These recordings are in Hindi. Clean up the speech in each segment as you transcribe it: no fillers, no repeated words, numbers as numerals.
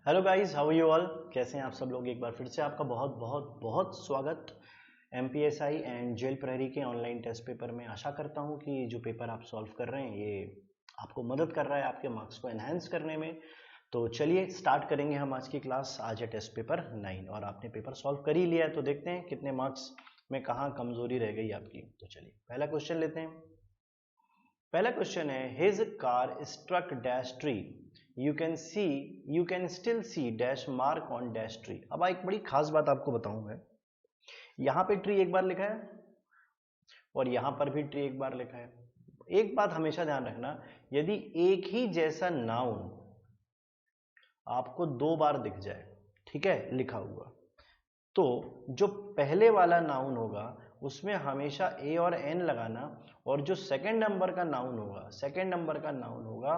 Hello guys, how are you all. कैसे हैं आप सब लोग। एक बार फिर से आपका बहुत बहुत बहुत स्वागत एमपीएसआई एंड जेल प्रहरी के ऑनलाइन टेस्ट पेपर में। आशा करता हूं कि जो पेपर आप सॉल्व कर रहे हैं ये आपको मदद कर रहा है आपके मार्क्स को एनहांस करने में। तो चलिए स्टार्ट करेंगे हम आज की क्लास। आज है टेस्ट पेपर 9 और आपने पेपर सॉल्व कर ही लिया है, तो देखते हैं कितने मार्क्स में कहाँ कमजोरी रह गई आपकी। तो चलिए पहला क्वेश्चन लेते हैं। पहला क्वेश्चन है, his car struck dash tree, you can still see dash mark on dash tree. अब एक बड़ी खास बात आपको बताऊं मैं, यहां पे ट्री एक बार लिखा है और यहां पर भी ट्री एक बार लिखा है। एक बात हमेशा ध्यान रखना, यदि एक ही जैसा नाउन आपको दो बार दिख जाए, ठीक है, लिखा हुआ, तो जो पहले वाला नाउन होगा उसमें हमेशा ए और एन लगाना, और जो सेकंड नंबर का नाउन होगा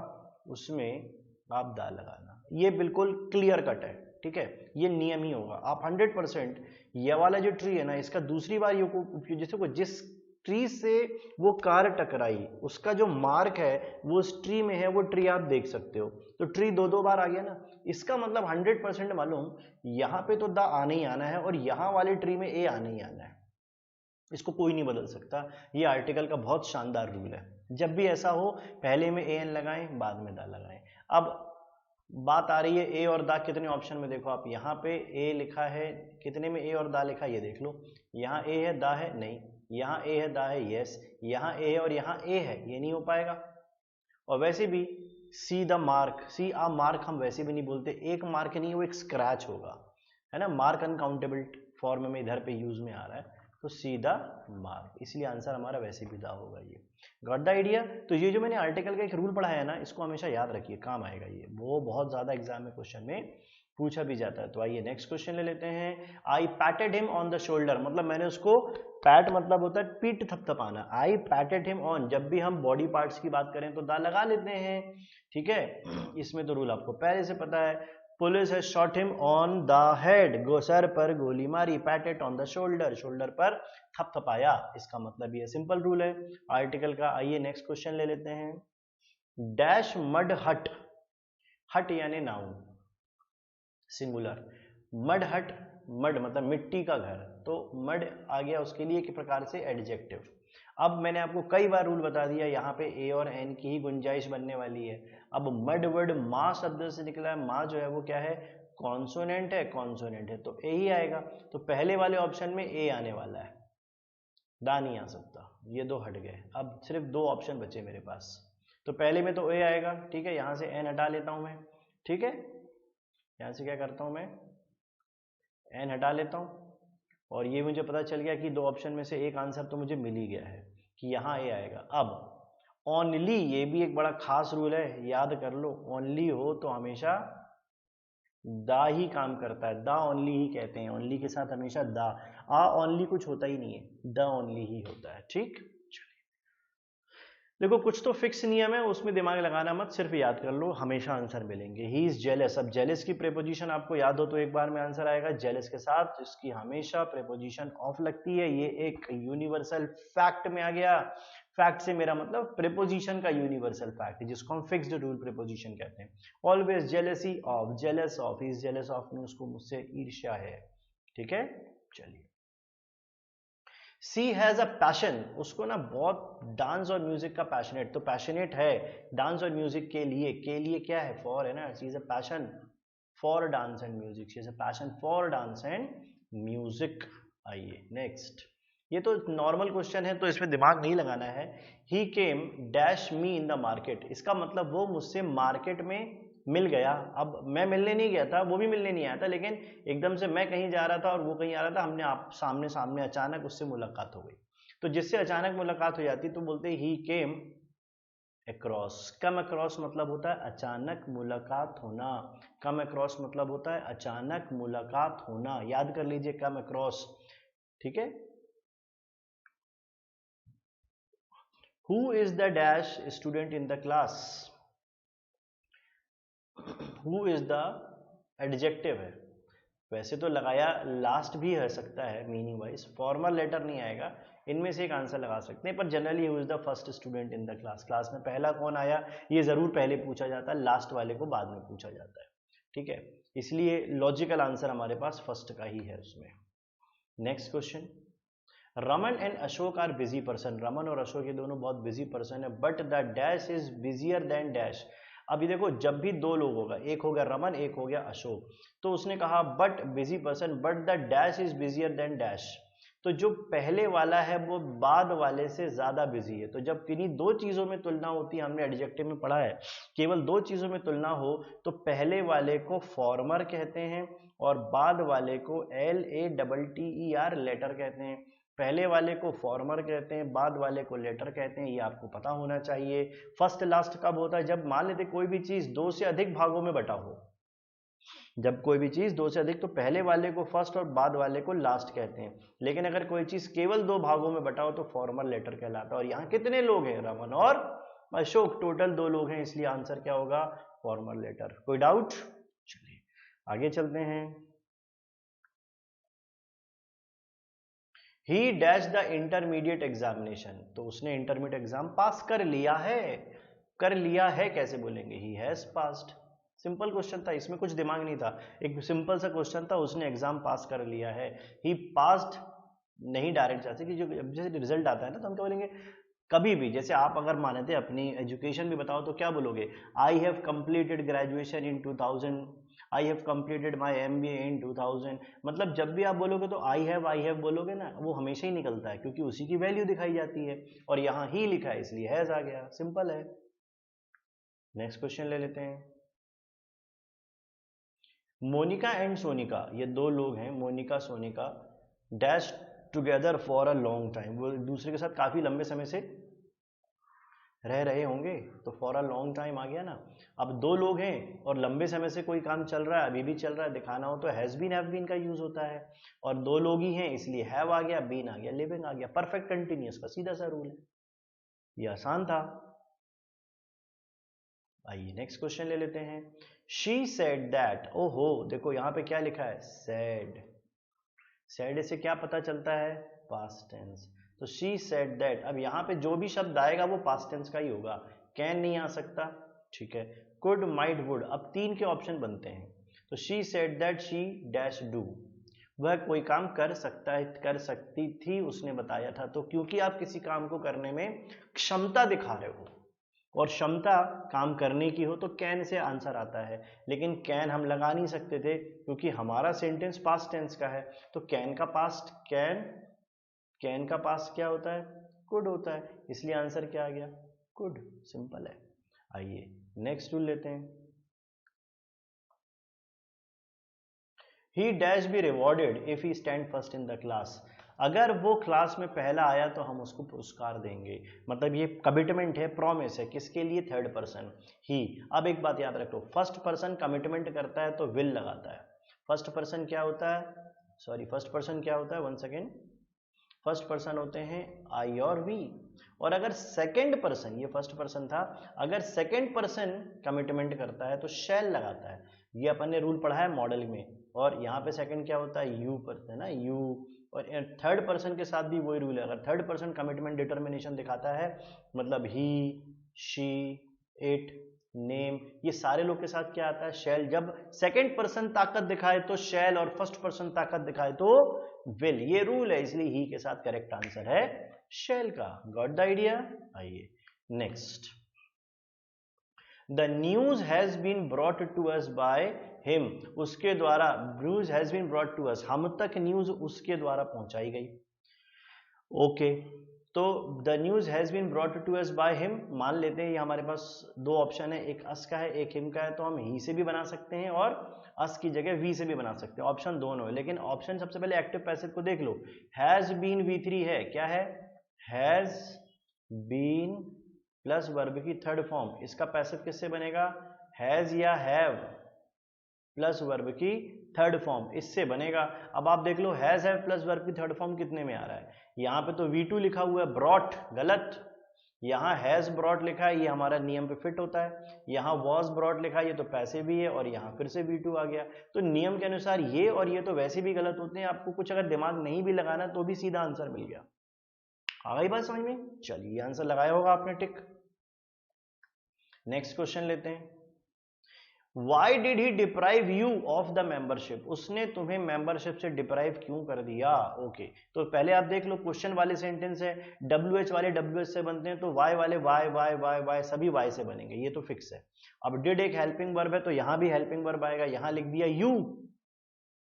उसमें आप दा लगाना। ये बिल्कुल क्लियर कट है, ठीक है, ये नियम ही होगा। आप 100% ये वाला जो ट्री है ना, इसका दूसरी बार जैसे जिस ट्री से वो कार टकराई उसका जो मार्क है वो उस ट्री में है, वो ट्री आप देख सकते हो। तो ट्री दो दो बार आ गया ना, इसका मतलब 100% मालूम यहां पे तो द आने ही आना है और यहां वाले ट्री में ए आने ही आना है। इसको कोई नहीं बदल सकता। ये आर्टिकल का बहुत शानदार रूल है। जब भी ऐसा हो पहले में ए एन लगाएं, बाद में दा लगाएं। अब बात आ रही है ए और दा कितने ऑप्शन में। देखो आप यहाँ पे ए लिखा है, कितने में ए और दा लिखा है ये देख लो। यहाँ ए है दा है नहीं, यहाँ ए है दा है यस, यहाँ ए है और यहाँ ए है, ये नहीं हो पाएगा। और वैसे भी see the mark, see a mark हम वैसे भी नहीं बोलते, एक मार्क नहीं, वो एक स्क्रैच होगा, है ना। मार्क अनकाउंटेबल फॉर्म में इधर पे यूज में आ रहा है, तो सी द मार्क, इसलिए आंसर हमारा वैसे भी दा होगा। ये गॉट द आइडिया। तो ये जो मैंने आर्टिकल का एक रूल पढ़ाया है ना, इसको हमेशा याद रखिए, काम आएगा ये। वो बहुत ज्यादा एग्जाम में क्वेश्चन में पूछा भी जाता है। तो आइए नेक्स्ट क्वेश्चन ले लेते हैं। I patted him on the shoulder, मतलब मैंने उसको, पैट मतलब होता है पीठ थपथपाना। आई पैटेड हिम ऑन, जब भी हम बॉडी पार्ट्स की बात करें तो दा लगा लेते हैं, ठीक है। इसमें तो रूल आपको पहले से पता है। Police has shot him on the head, sir पर गोली मारी। पैटेड ऑन द शोल्डर, शोल्डर पर थपथपाया, इसका मतलब ये सिंपल रूल है आर्टिकल का। आइए नेक्स्ट क्वेश्चन ले लेते हैं। डैश मड हट, हट यानी नाउन सिंगुलर, मड हट, मड मतलब मिट्टी का घर, तो मड आ गया उसके लिए एक प्रकार से एडजेक्टिव। अब मैंने आपको कई बार रूल बता दिया, यहाँ पे ए और एन की ही गुंजाइश बनने वाली है। अब मड वर्ड माँ शब्द से निकला है, माँ जो है वो क्या है, कॉन्सोनेंट है, कॉन्सोनेंट है तो ए ही आएगा। तो पहले वाले ऑप्शन में ए आने वाला है, दा नहीं आ सकता। ये दो हट गए, अब सिर्फ दो ऑप्शन बचे मेरे पास। तो पहले में तो ए आएगा, ठीक है, यहां से एन हटा लेता हूं मैं, ठीक है, यहां से क्या करता हूं मैं, एन हटा लेता हूं, और ये मुझे पता चल गया कि दो ऑप्शन में से एक आंसर तो मुझे मिल ही गया है कि यहाँ ए आएगा। अब ओनली, ये भी एक बड़ा खास रूल है, याद कर लो, ओनली हो तो हमेशा दा ही काम करता है, दा ओनली ही कहते हैं, ओनली के साथ हमेशा दा, आ ओनली कुछ होता ही नहीं है, द ओनली ही होता है, ठीक। देखो कुछ तो फिक्स नियम है, उसमें दिमाग लगाना मत, सिर्फ याद कर लो, हमेशा आंसर मिलेंगे। ही इज जेलस, अब जेलस की प्रेपोजिशन आपको याद हो तो एक बार में आंसर आएगा जेलस के साथ, जिसकी हमेशा प्रेपोजिशन ऑफ लगती है। ये एक यूनिवर्सल फैक्ट में आ गया। फैक्ट से मेरा मतलब प्रेपोजिशन का यूनिवर्सल फैक्ट, जिसको हम फिक्स्ड रूल प्रेपोजिशन कहते हैं। Always jealousy of, jealous of, he is jealous of में उसको मुझसे ईर्ष्या है, ठीक है। चलिए, सी हैज अ पैशन, उसको ना बहुत डांस और म्यूजिक का पैशनेट, तो पैशनेट है डांस और म्यूजिक के लिए क्या है, फॉर है ना, she is a passion for dance and music, she is a passion for dance and music. आइए नेक्स्ट, ये तो नॉर्मल क्वेश्चन है तो इसमें दिमाग नहीं लगाना है। He came dash me in the market, इसका मतलब वो मुझसे मार्केट में मिल गया। अब मैं मिलने नहीं गया था, वो भी मिलने नहीं आया था, लेकिन एकदम से मैं कहीं जा रहा था और वो कहीं आ रहा था, हमने आप सामने सामने अचानक उससे मुलाकात हो गई। तो जिससे अचानक मुलाकात हो जाती तो बोलते ही केम अक्रॉस। कम अक्रॉस मतलब होता है अचानक मुलाकात होना, कम अक्रॉस मतलब होता है अचानक मुलाकात होना, याद कर लीजिए कम अक्रॉस, ठीक है। Who is the dash student in the class, who is the adjective है, वैसे तो लगाया लास्ट भी हो सकता है मीनिंग वाइज, फॉर्मल लेटर नहीं आएगा, इनमें से एक आंसर लगा सकते हैं, पर generally who is the first student in the class, class में पहला कौन आया ये जरूर पहले पूछा जाता है, लास्ट वाले को बाद में पूछा जाता है। ठीक है, इसलिए लॉजिकल आंसर हमारे पास फर्स्ट का ही है उसमें। Next question, Raman and Ashok are busy person, Raman और अशोक ये दोनों बहुत बिजी पर्सन है, but the dash is busier than dash. अभी देखो जब भी दो लोग होगा, एक हो गया रमन एक हो गया अशोक, तो उसने कहा but busy person, but the dash is busier than dash, तो जो पहले वाला है वो बाद वाले से ज्यादा बिजी है। तो जब किन्हीं दो चीजों में तुलना होती है, हमने एडजेक्टिव में पढ़ा है, केवल दो चीजों में तुलना हो तो पहले वाले को फॉर्मर कहते हैं और बाद वाले को LATTER लेटर कहते हैं। पहले वाले को फॉर्मर कहते हैं, बाद वाले को लेटर कहते हैं, ये आपको पता होना चाहिए। फर्स्ट लास्ट कब होता है? जब मान लेते कोई भी चीज दो से अधिक भागों में बटा हो, जब कोई भी चीज दो से अधिक, तो पहले वाले को फर्स्ट और बाद वाले को लास्ट कहते हैं। लेकिन अगर कोई चीज केवल दो भागों में बटा हो तो फॉर्मर लेटर कहलाता है। और यहाँ कितने लोग हैं? रमन और अशोक, टोटल दो लोग हैं, इसलिए आंसर क्या होगा? Former letter. कोई डाउट? चलिए आगे चलते हैं। He dash the intermediate examination, तो उसने इंटरमीडिएट एग्जाम पास कर लिया है। कर लिया है कैसे बोलेंगे? He has passed. Simple question था, इसमें कुछ दिमाग नहीं था, एक सिंपल सा क्वेश्चन था, उसने एग्जाम पास कर लिया है। ही पास्ड नहीं डायरेक्ट जाते कि जो जैसे रिजल्ट आता है ना, तो हम क्या बोलेंगे? कभी भी जैसे आप अगर माने थे अपनी एजुकेशन भी बताओ तो क्या बोलोगे? I have completed graduation in 2000, I have completed my MBA इन 2000। मतलब जब भी आप बोलोगे तो आई हैव बोलोगे ना, वो हमेशा ही निकलता है क्योंकि उसी की वैल्यू दिखाई जाती है, और यहाँ ही लिखा है इसलिए हैज आ गया, सिंपल है। नेक्स्ट क्वेश्चन ले लेते हैं। मोनिका एंड सोनिका, ये दो लोग हैं, Monika Sonika, dash together for a long time, वो एक दूसरे के साथ काफी लंबे समय से रह रहे होंगे, तो फॉर अ लॉन्ग टाइम आ गया ना। अब दो लोग हैं और लंबे समय से कोई काम चल रहा है, अभी भी चल रहा है, दिखाना हो तो हैज बीन हैव बीन का यूज होता है, और दो लोग ही हैं इसलिए हैव आ गया, बीन आ गया, लिविंग आ गया। परफेक्ट कंटिन्यूअस का सीधा सा रूल है, ये आसान था। आइए नेक्स्ट क्वेश्चन ले लेते हैं। शी सेड दैट, ओहो देखो यहाँ पे क्या लिखा है? सेड। सेड से क्या पता चलता है? Past tense. तो शी सेड दैट, अब यहाँ पे जो भी शब्द आएगा वो पास्ट टेंस का ही होगा, कैन नहीं आ सकता, ठीक है। कुड, माइट, वुड, अब तीन के ऑप्शन बनते हैं। तो she said that she dash do, वह कोई काम कर सकता है, कर सकती थी, उसने बताया था। तो क्योंकि आप किसी काम को करने में क्षमता दिखा रहे हो और क्षमता काम करने की हो तो कैन से आंसर आता है, लेकिन कैन हम लगा नहीं सकते थे क्योंकि हमारा सेंटेंस पास्ट टेंस का है। तो कैन का पास्ट कैन का पास्ट क्या होता है? कुड होता है, इसलिए आंसर क्या आ गया? कुड, सिंपल है। आइए नेक्स्ट रूल लेते हैं। He dash be rewarded if he stand first in the class, अगर वो क्लास में पहला आया तो हम उसको पुरस्कार देंगे। मतलब ये कमिटमेंट है, प्रॉमिस है, किसके लिए? थर्ड पर्सन, ही। अब एक बात याद रखो, फर्स्ट पर्सन कमिटमेंट करता है तो विल लगाता है। फर्स्ट पर्सन क्या होता है? सॉरी, फर्स्ट पर्सन क्या होता है? वन सेकेंड, फर्स्ट पर्सन होते हैं आई और वी। और अगर सेकेंड पर्सन, ये फर्स्ट पर्सन था, अगर सेकेंड पर्सन कमिटमेंट करता है तो शैल लगाता है। ये अपन ने रूल पढ़ा है मॉडल में। और यहाँ पे सेकंड क्या होता है? यू पर्सन है ना, यू। और थर्ड पर्सन के साथ भी वही रूल है, अगर थर्ड पर्सन कमिटमेंट डिटर्मिनेशन दिखाता है, मतलब ही, शी, इट, नेम, ये सारे लोग के साथ क्या आता है? शैल। जब सेकंड पर्सन ताकत दिखाए तो शैल, और फर्स्ट पर्सन ताकत दिखाए तो विल, ये रूल है, इसलिए ही के साथ करेक्ट आंसर है शैल का। Got the idea? आइए next. The news has been brought to us by him, उसके द्वारा, news has been brought to us, हम तक न्यूज उसके द्वारा पहुंचाई गई। ओके, तो the news has been brought to us by him, मान लेते हैं ये हमारे पास दो ऑप्शन है, एक अस का है एक हिम का है, तो हम ही से भी बना सकते हैं और अस की जगह वी से भी बना सकते हैं, ऑप्शन दोनों है। लेकिन ऑप्शन सबसे पहले एक्टिव पैसिव को देख लो, हैज बीन V3 है, क्या है? हैज बीन प्लस वर्ब की थर्ड फॉर्म, इसका पैसिव किससे बनेगा? हैज या हैव प्लस वर्ब की थर्ड फॉर्म, इससे बनेगा। अब आप देख लो, हैज हैव प्लस वर्ब की थर्ड फॉर्म कितने में आ रहा है? यहाँ पे तो V2 लिखा हुआ है, ब्रॉट गलत, यहाँ हैज ब्रॉट लिखा है, ये हमारा नियम पे फिट होता है। यहाँ वॉज ब्रॉट लिखा है, ये तो पैसे भी है, और यहाँ फिर से V2 आ गया। तो नियम के अनुसार ये और ये तो वैसे भी गलत होते हैं, आपको कुछ अगर दिमाग नहीं भी लगाना तो भी सीधा आंसर मिल गया। आ गई बात समझ में? चलिए आंसर लगाया होगा आपने टिक। नेक्स्ट क्वेश्चन लेते हैं। Why did he deprive you of the membership, उसने तुम्हें मेंबरशिप से डिप्राइव क्यों कर दिया। ओके तो पहले आप देख लो, क्वेश्चन वाले सेंटेंस है, WH वाले WH से बनते हैं, तो वाई वाले वाई वाई वाई वाई सभी वाई से बनेंगे, ये तो फिक्स है। अब डिड एक हेल्पिंग वर्ब है, तो यहां भी हेल्पिंग वर्ब आएगा, यहां लिख दिया यू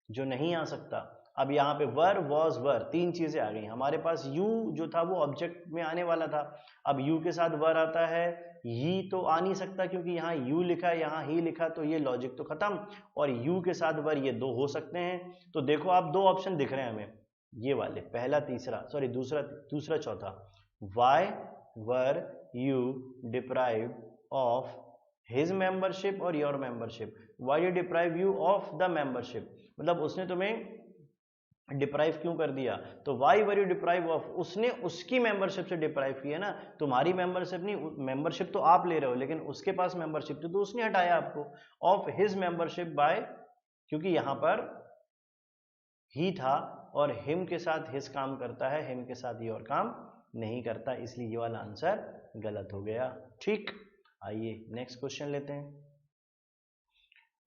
जो नहीं आ सकता। अब यहाँ पे वर वॉज वर, तीन चीजें आ गई हमारे पास। यू जो था वो ऑब्जेक्ट में आने वाला था, अब यू के साथ वर आता है, ही तो आ नहीं सकता क्योंकि यहाँ यू लिखा है यहाँ ही लिखा, तो ये लॉजिक तो खत्म। और यू के साथ वर, ये दो हो सकते हैं। तो देखो आप दो ऑप्शन दिख रहे हैं हमें, ये वाले पहला तीसरा सॉरी दूसरा चौथा। Why were you deprive of his membership और your membership, why you deprive you of the membership, मतलब उसने तुम्हें डिप्राइव क्यों कर दिया। तो why were you deprive of, उसने उसकी मेंबरशिप से डिप्राइव किया ना, तुम्हारी मेंबरशिप नहीं, मेंबरशिप तो आप ले रहे हो लेकिन उसके पास मेंबरशिप थी तो उसने हटाया आपको। ऑफ हिज मेंबरशिप बाय, क्योंकि यहां पर ही था और हिम के साथ हिज काम करता है, हिम के साथ योर काम नहीं करता, इसलिए ये वाला आंसर गलत हो गया। ठीक, आइए नेक्स्ट क्वेश्चन लेते हैं।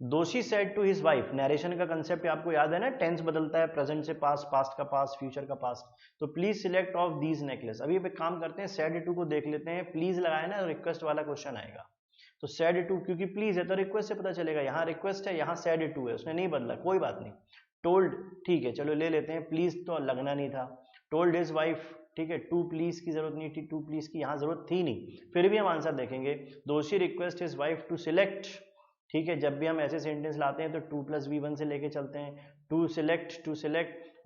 Doshi said to his wife, narration का कंसेप्ट आपको याद है ना, टेंस बदलता है, प्रेजेंट से पास्ट, पास्ट का पास्ट, फ्यूचर का पास्ट। तो please select of these necklace. अभी एक काम करते हैं, सेड टू को देख लेते हैं, प्लीज लगाए ना रिक्वेस्ट वाला क्वेश्चन आएगा। तो सेड टू, क्योंकि प्लीज है तो रिक्वेस्ट से पता चलेगा, यहाँ रिक्वेस्ट है यहाँ सेड टू है, उसने नहीं बदला, कोई बात नहीं। टोल्ड, ठीक है चलो ले लेते हैं, प्लीज तो लगना नहीं था। टोल्ड हिज वाइफ, ठीक है, टू प्लीज की जरूरत नहीं थी, टू प्लीज की यहाँ जरूरत थी नहीं, फिर भी हम आंसर देखेंगे। Doshi request his wife to select, ठीक है, जब भी हम ऐसे सेंटेंस लाते हैं तो 2 + V1 से लेके चलते हैं। To select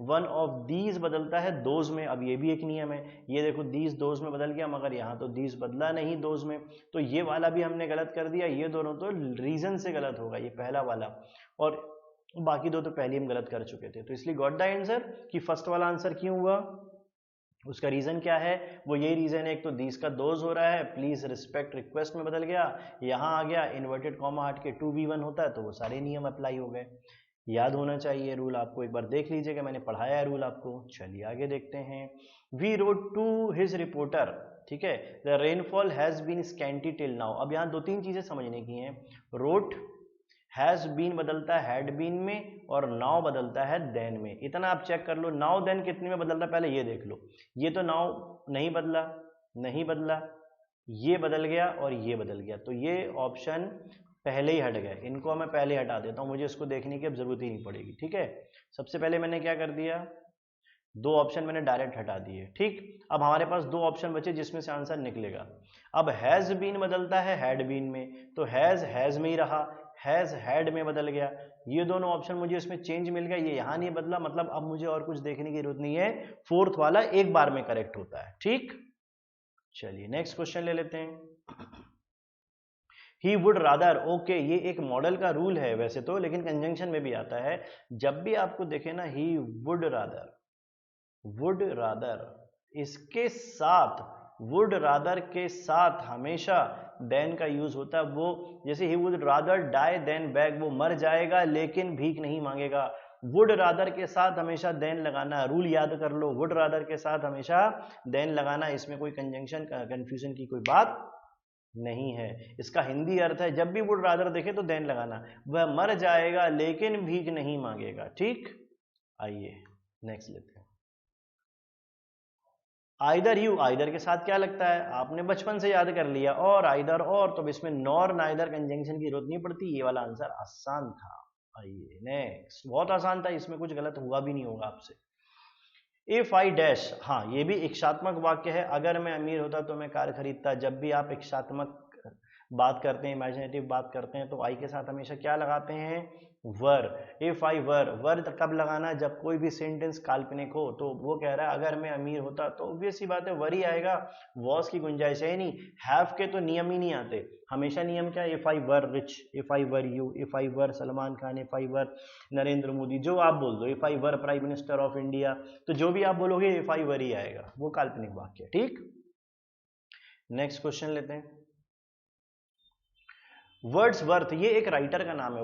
one of these बदलता है दोज में, अब ये भी एक नियम है, ये देखो दीज दोज में बदल गया, मगर यहाँ तो दीज बदला नहीं दोज में, तो ये वाला भी हमने गलत कर दिया। ये दोनों तो रीजन से गलत होगा, ये पहला वाला, और बाकी दो तो पहले हम गलत कर चुके थे, तो इसलिए गॉट द आंसर कि फर्स्ट वाला आंसर क्यों हुआ, उसका रीजन क्या है, वो यही रीजन है, एक तो दीज का दोज हो रहा है, प्लीज रिस्पेक्ट रिक्वेस्ट में बदल गया, यहाँ आ गया इन्वर्टेड कॉमा हट के 2V1 होता है, तो वो सारे नियम अप्लाई हो गए। याद होना चाहिए रूल आपको, एक बार देख लीजिएगा, मैंने पढ़ाया है रूल आपको। चलिए आगे देखते हैं। We rode to his reporter, ठीक है, the rainfall has been scanty till now. अब यहाँ दो तीन चीजें समझने की हैं, रोड हैज बीन बदलता है हैड बीन में, और नाउ बदलता है देन में, इतना आप चेक कर लो। नाउ देन कितने में बदलता है पहले ये देख लो, ये तो नाउ नहीं बदला, नहीं बदला, ये बदल गया और ये बदल गया, तो ये ऑप्शन पहले ही हट गए, इनको मैं पहले हटा देता हूं, मुझे इसको देखने की अब जरूरत ही नहीं पड़ेगी। ठीक है, सबसे पहले मैंने क्या कर दिया, दो ऑप्शन मैंने डायरेक्ट हटा दिए। ठीक, अब हमारे पास दो ऑप्शन बचे जिसमें से आंसर निकलेगा। अब हैज बीन बदलता है हैड बीन में, तो हैज में ही रहा, हैज हैड में बदल गया, ये दोनों ऑप्शन मुझे इसमें चेंज मिल गया, ये यहां नहीं बदला, मतलब अब मुझे और कुछ देखने की जरूरत नहीं है, फोर्थ वाला एक बार में करेक्ट होता है। ठीक, चलिए नेक्स्ट क्वेश्चन ले लेते हैं। ही वुड रादर, ओके, ये एक मॉडल का रूल है वैसे तो, लेकिन कंजंक्शन में भी आता है। जब भी आपको देखे ना ही वुड रादर, इसके साथ, वुड रादर के साथ हमेशा देन का यूज होता है। वो जैसे ही would rather die than beg, वो मर जाएगा लेकिन भीख नहीं मांगेगा। वुड रादर के साथ हमेशा देन लगाना, रूल याद कर लो, वुड रादर के साथ हमेशा देन लगाना, इसमें कोई कंजंक्शन कंफ्यूजन की कोई बात नहीं है। इसका हिंदी अर्थ है, जब भी वुड रादर देखे तो देन लगाना, वह मर जाएगा लेकिन भीख नहीं मांगेगा। ठीक, आइए नेक्स्ट लेते हैं। आइदर यू, आइदर के साथ क्या लगता है, आपने बचपन से याद कर लिया, और आइदर और, तो इसमें नॉर नाइदर कंजंक्शन की जरूरत नहीं पड़ती, ये वाला आंसर आसान था। आइए नेक्स्ट, बहुत आसान था, इसमें कुछ गलत हुआ भी नहीं होगा आपसे। इफ आई डैश, हाँ ये भी इच्छात्मक वाक्य है, अगर मैं अमीर होता तो मैं कार खरीदता। जब भी आप इच्छात्मक बात करते हैं, इमेजिनेटिव बात करते हैं, तो आई के साथ हमेशा क्या लगाते हैं, वर। इफ आई वर कब लगाना है, जब कोई भी सेंटेंस काल्पनिक हो, तो वो कह रहा है अगर मैं अमीर होता, तो ऑब्वियस सी बात है वर ही आएगा, वॉस की गुंजाइश है ही नहीं। हैव के तो नियम ही नहीं आते, हमेशा नियम क्या है, if I were rich, if I were you, if I were Salman Khan, if I were Narendra Modi, जो आप बोल दो, if I were prime minister of India, तो जो भी आप बोलोगे इफ आई वर ही आएगा, वो काल्पनिक वाक्य। ठीक, नेक्स्ट क्वेश्चन लेते हैं। वर्ड्सवर्थ, ये एक राइटर का नाम है,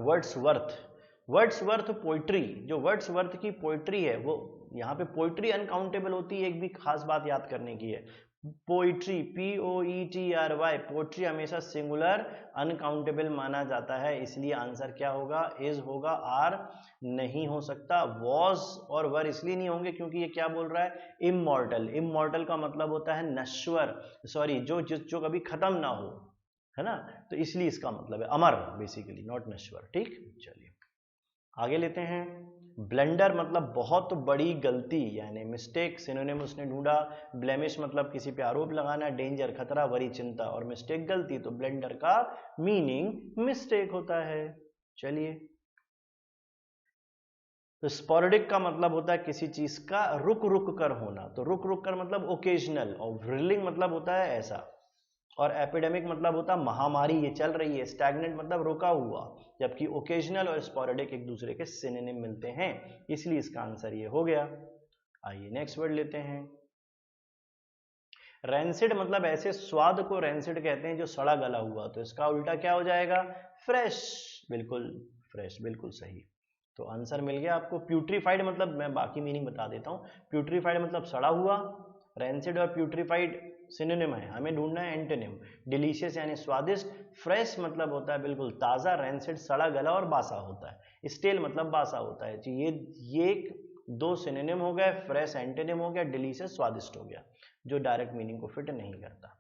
वर्ड्सवर्थ पोइट्री, जो वर्ड्सवर्थ की पोइट्री है, वो यहाँ पे पोइट्री अनकाउंटेबल होती है, एक भी खास बात याद करने की है। पोइट्री, POETRY, पोट्री हमेशा सिंगुलर अनकाउंटेबल माना जाता है, इसलिए आंसर क्या होगा, इज होगा, आर नहीं हो सकता। वॉज और वर इसलिए नहीं होंगे क्योंकि ये क्या बोल रहा है, इमॉर्टल। इमॉर्टल का मतलब होता है नश्वर, सॉरी जो कभी खत्म ना हो, है ना, तो इसलिए इसका मतलब है अमर बेसिकली, नॉट नश्वर। ठीक, चलिए आगे लेते हैं। ब्लंडर मतलब बहुत बड़ी गलती यानी मिस्टेक, सिनोनिम उसने ढूंढा। ब्लेमिश मतलब किसी पे आरोप लगाना, डेंजर खतरा, वरी चिंता, और मिस्टेक गलती, तो ब्लंडर का मीनिंग मिस्टेक होता है। चलिए, तो स्पोरेडिक का मतलब होता है किसी चीज का रुक रुक कर होना, तो रुक रुक कर मतलब ओकेजनल, और व्रिलिंग मतलब होता है ऐसा, और एपिडेमिक मतलब होता है महामारी ये चल रही है, स्टैग्नेंट मतलब रुका हुआ, जबकि ओकेजनल और स्पोरेडिक एक दूसरे के सिनोनिम मिलते हैं, इसलिए इसका आंसर ये हो गया। आइए नेक्स्ट वर्ड लेते हैं। रैंसिड मतलब ऐसे स्वाद को रैंसिड कहते हैं जो सड़ा गला हुआ, तो इसका उल्टा क्या हो जाएगा, फ्रेश, बिल्कुल फ्रेश, बिल्कुल सही। तो आंसर मिल गया आपको। प्यूट्रीफाइड मतलब, मैं बाकी मीनिंग बता देता हूं, प्यूट्रीफाइड मतलब सड़ा हुआ, रैंसिड और प्यूट्रीफाइड सिनोनिम है, हमें ढूंढना है एंटोनिम। डिलीशियस यानी स्वादिष्ट, फ्रेश मतलब होता है बिल्कुल ताजा, रैंसिड सड़ा गला और बासा होता है, स्टेल मतलब बासा होता है। तो ये दो सिनोनिम हो गए, फ्रेश एंटोनिम हो गया, डिलीशियस स्वादिष्ट हो गया, जो डायरेक्ट मीनिंग को फिट नहीं करता।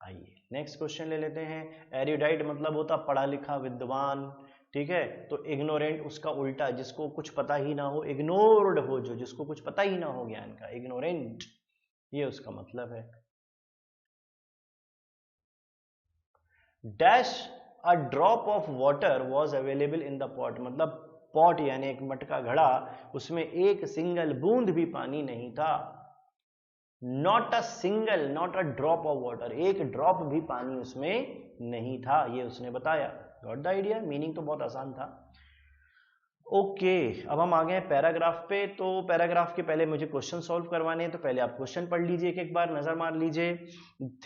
आइए नेक्स्ट क्वेश्चन ले लेते हैं। एरिडाइट मतलब होता पढ़ा लिखा विद्वान, ठीक है, तो इग्नोरेंट उसका उल्टा, जिसको कुछ पता ही ना हो, इग्नोर्ड हो, जो जिसको कुछ पता ही ना हो ज्ञान का, इग्नोरेंट, ये उसका मतलब है। Dash a drop of water was available in the pot, मतलब पॉट यानी एक मटका घड़ा, उसमें एक सिंगल बूंद भी पानी नहीं था। Not a single, not a drop of water, एक ड्रॉप भी पानी उसमें नहीं था, ये उसने बताया। गॉट द आइडिया, मीनिंग तो बहुत आसान था। ओके, अब हम आ गए पैराग्राफ पे। तो पैराग्राफ के पहले मुझे क्वेश्चन सॉल्व करवाने हैं, तो पहले आप क्वेश्चन पढ़ लीजिए, एक बार नजर मार लीजिए।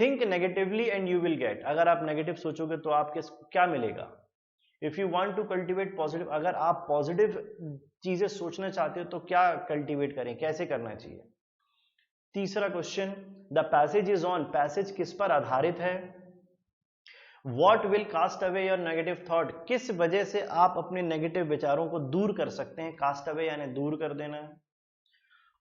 Think negatively and you will get, अगर आप नेगेटिव सोचोगे तो आपके क्या मिलेगा। If you want to cultivate positive, अगर आप पॉजिटिव चीजें सोचना चाहते हो तो क्या कल्टीवेट करें, कैसे करना चाहिए। तीसरा question, the passage is on, passage किस पर आधारित है। What will cast away your negative thought, किस वजह से आप अपने नेगेटिव विचारों को दूर कर सकते हैं, कास्ट अवे यानी दूर कर देना है।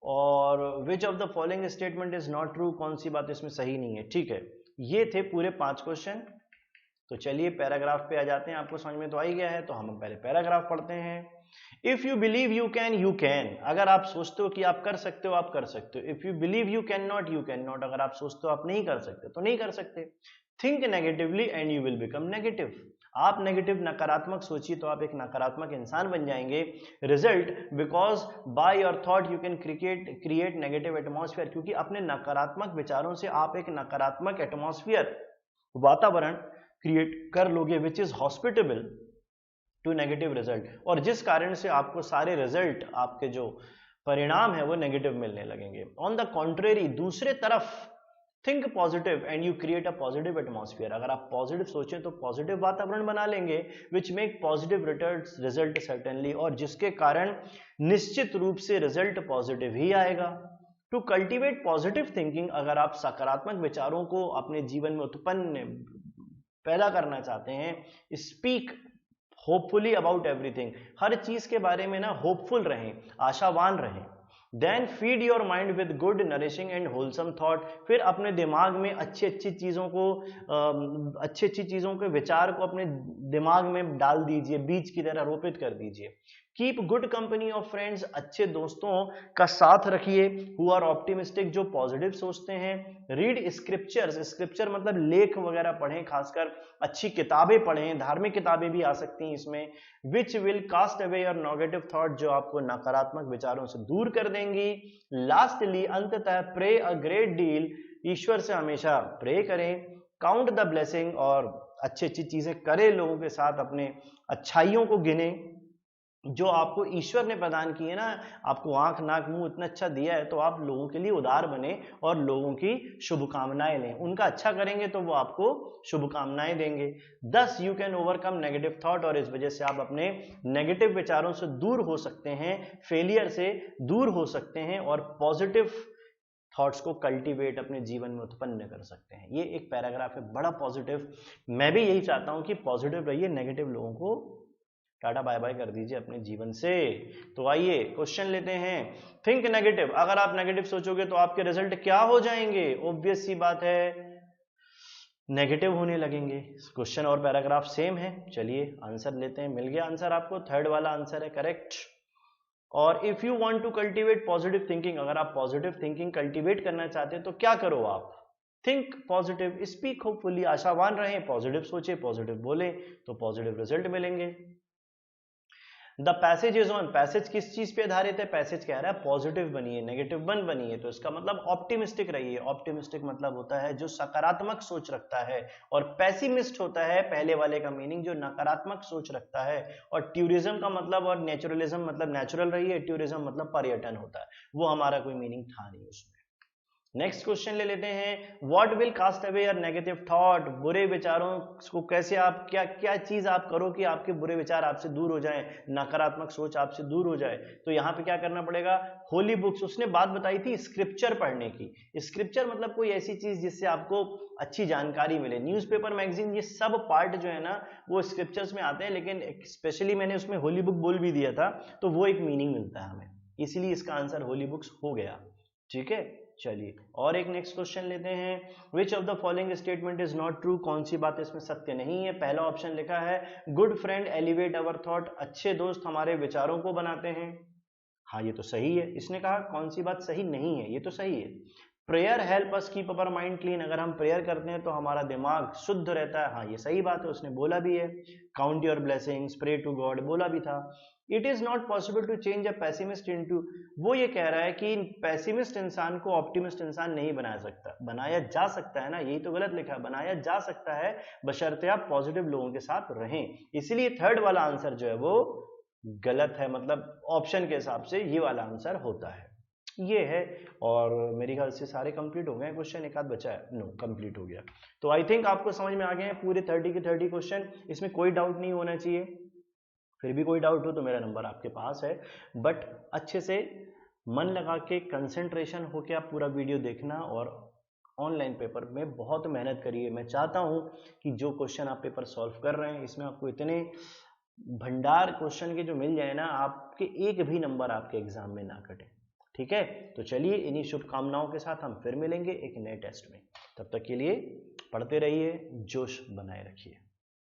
और which of the following statement is not true, कौन सी बात इसमें सही नहीं है। ठीक है, ये थे पूरे 5 क्वेश्चन। तो चलिए पैराग्राफ पे आ जाते हैं, आपको समझ में तो आ ही गया है, तो हम पहले पैराग्राफ पढ़ते हैं। If you believe you can, you can, अगर आप सोचते हो कि आप कर सकते हो, आप कर सकते हो। If you believe you can not, you can not, अगर आप सोचते हो आप नहीं कर सकते तो नहीं कर सकते। Think negatively and you will become negative, आप नेगेटिव नकारात्मक सोचिए तो आप एक नकारात्मक इंसान बन जाएंगे। Result, because by your thought you can create negative atmosphere, क्योंकि अपने नकारात्मक विचारों से आप एक नकारात्मक एटमॉस्फेयर, वातावरण क्रिएट कर लोगे, which is hospitable to negative result, और जिस कारण से आपको सारे रिजल्ट, आपके जो परिणाम है वो नेगेटिव मिलने लगेंगे। ऑन द कॉन्ट्रेरी, दूसरे तरफ, think positive and you create a positive atmosphere, अगर आप पॉजिटिव सोचें तो पॉजिटिव वातावरण बना लेंगे, which make positive result certainly, और जिसके कारण निश्चित रूप से रिजल्ट पॉजिटिव ही आएगा। टू कल्टीवेट पॉजिटिव थिंकिंग, अगर आप सकारात्मक विचारों को अपने जीवन में उत्पन्न पैदा करना चाहते हैं, स्पीक होपफुली अबाउट एवरीथिंग, हर चीज के बारे में ना होपफुल रहें, आशावान रहें। Then feed your mind with good nourishing and wholesome thought, फिर अपने दिमाग में अच्छी अच्छी चीजों के विचार को अपने दिमाग में डाल दीजिए, बीज की तरह रोपित कर दीजिए। Keep good company of friends, अच्छे दोस्तों का साथ रखिए। हु आर ऑप्टिमिस्टिक, जो पॉजिटिव सोचते हैं। रीड स्क्रिप्चर्स, स्क्रिप्चर मतलब लेख वगैरह पढ़ें, खासकर अच्छी किताबें पढ़ें, धार्मिक किताबें भी आ सकती हैं इसमें। Which will cast away your negative thought, जो आपको नकारात्मक विचारों से दूर कर देंगी। लास्टली, अंततः, प्रे अ ग्रेट डील, ईश्वर से हमेशा प्रे करें। काउंट द ब्लेसिंग, और अच्छी अच्छी चीजें करें, लोगों के साथ अपने अच्छाइयों को गिने जो आपको ईश्वर ने प्रदान की है ना। आपको आंख नाक मुंह इतना अच्छा दिया है, तो आप लोगों के लिए उदार बने और लोगों की शुभकामनाएं लें, उनका अच्छा करेंगे तो वो आपको शुभकामनाएं देंगे। दस you can overcome negative thought, और इस वजह से आप अपने नेगेटिव विचारों से दूर हो सकते हैं, फेलियर से दूर हो सकते हैं और पॉजिटिव थॉट्स को कल्टीवेट अपने जीवन में उत्पन्न कर सकते हैं। ये एक पैराग्राफ है बड़ा पॉजिटिव। मैं भी यही चाहता हूं कि पॉजिटिव रहिए, नेगेटिव लोगों को टाटा बाय बाय कर दीजिए अपने जीवन से। तो आइए क्वेश्चन लेते हैं। थिंक नेगेटिव, अगर आप नेगेटिव सोचोगे तो आपके रिजल्ट क्या हो जाएंगे? ऑब्वियस सी बात है, नेगेटिव होने लगेंगे। क्वेश्चन और पैराग्राफ सेम है। चलिए आंसर लेते हैं। मिल गया आंसर आपको, थर्ड वाला आंसर है करेक्ट। और if you want to cultivate positive thinking, अगर आप पॉजिटिव थिंकिंग कल्टीवेट करना चाहते हैं तो क्या करो आप? थिंक पॉजिटिव, स्पीक होपफुली, आशावान रहें, पॉजिटिव सोचे, पॉजिटिव बोले, तो पॉजिटिव रिजल्ट मिलेंगे। The passage is on, passage किस चीज पे आधारित है? पैसेज कह रहा है पॉजिटिव बनिए, नेगेटिव वन बनिए, तो इसका मतलब ऑप्टिमिस्टिक रहिए। ऑप्टिमिस्टिक मतलब होता है जो सकारात्मक सोच रखता है, और पैसिमिस्ट होता है पहले वाले का मीनिंग जो नकारात्मक सोच रखता है। और टूरिज्म का मतलब और नेचुरलिज्म मतलब नेचुरल रहिए, टूरिज्म मतलब पर्यटन होता है, वो हमारा कोई मीनिंग था नहीं उसमें। नेक्स्ट क्वेश्चन ले लेते हैं। What will cast away your negative thought, बुरे विचारों को कैसे आप क्या क्या चीज आप करो कि आपके बुरे विचार आपसे दूर हो जाएं, नकारात्मक सोच आपसे दूर हो जाए? तो यहाँ पे क्या करना पड़ेगा? होली बुक्स, उसने बात बताई थी स्क्रिप्चर पढ़ने की। स्क्रिप्चर मतलब कोई ऐसी चीज जिससे आपको अच्छी जानकारी मिले। न्यूज़पेपर, मैगजीन, ये सब पार्ट जो है ना वो स्क्रिप्चर्स में आते हैं, लेकिन स्पेशली मैंने उसमें होली बुक बोल भी दिया था, तो वो एक मीनिंग मिलता है हमें, इसीलिए इसका आंसर होली बुक्स हो गया। ठीक है, चलिए और एक नेक्स्ट क्वेश्चन लेते हैं। Which of the following statement is not true, कौन सी बात इसमें सत्य नहीं है? पहला ऑप्शन लिखा है गुड फ्रेंड एलिवेट अवर थॉट, अच्छे दोस्त हमारे विचारों को बनाते हैं। हाँ ये तो सही है। इसने कहा कौन सी बात सही नहीं है? ये तो सही है। Prayer help us keep our mind clean, अगर हम प्रेयर करते हैं तो हमारा दिमाग शुद्ध रहता है। हाँ ये सही बात है, उसने बोला भी है। Count your blessings, pray to God, बोला भी था। It is not possible to change a pessimist into, वो ये कह रहा है कि पैसिमिस्ट इंसान को ऑप्टिमिस्ट इंसान नहीं बना सकता। बनाया जा सकता है ना, यही तो गलत लिखा है, बनाया जा सकता है बशर्ते आप पॉजिटिव लोगों के साथ रहें। इसलिए थर्ड वाला आंसर जो है वो गलत है, मतलब ऑप्शन के हिसाब से ये वाला आंसर होता है। ये है। और मेरे ख्याल से सारे कंप्लीट हो गए क्वेश्चन, एक आध बचा है। नो कंप्लीट हो गया। तो आई थिंक आपको समझ में आ गए हैं पूरे 30 के 30 क्वेश्चन, इसमें कोई डाउट नहीं होना चाहिए। फिर भी कोई डाउट हो तो मेरा नंबर आपके पास है, बट अच्छे से मन लगा के कंसंट्रेशन होके आप पूरा वीडियो देखना, और ऑनलाइन पेपर में बहुत मेहनत करिए। मैं चाहता हूं कि जो क्वेश्चन आप पेपर सॉल्व कर रहे हैं इसमें आपको इतने भंडार क्वेश्चन के जो मिल जाए ना, आपके एक भी नंबर आपके एग्जाम में ना कटे। ठीक है, तो चलिए इन्हीं शुभकामनाओं के साथ हम फिर मिलेंगे एक नए टेस्ट में। तब तक के लिए पढ़ते रहिए, जोश बनाए रखिए।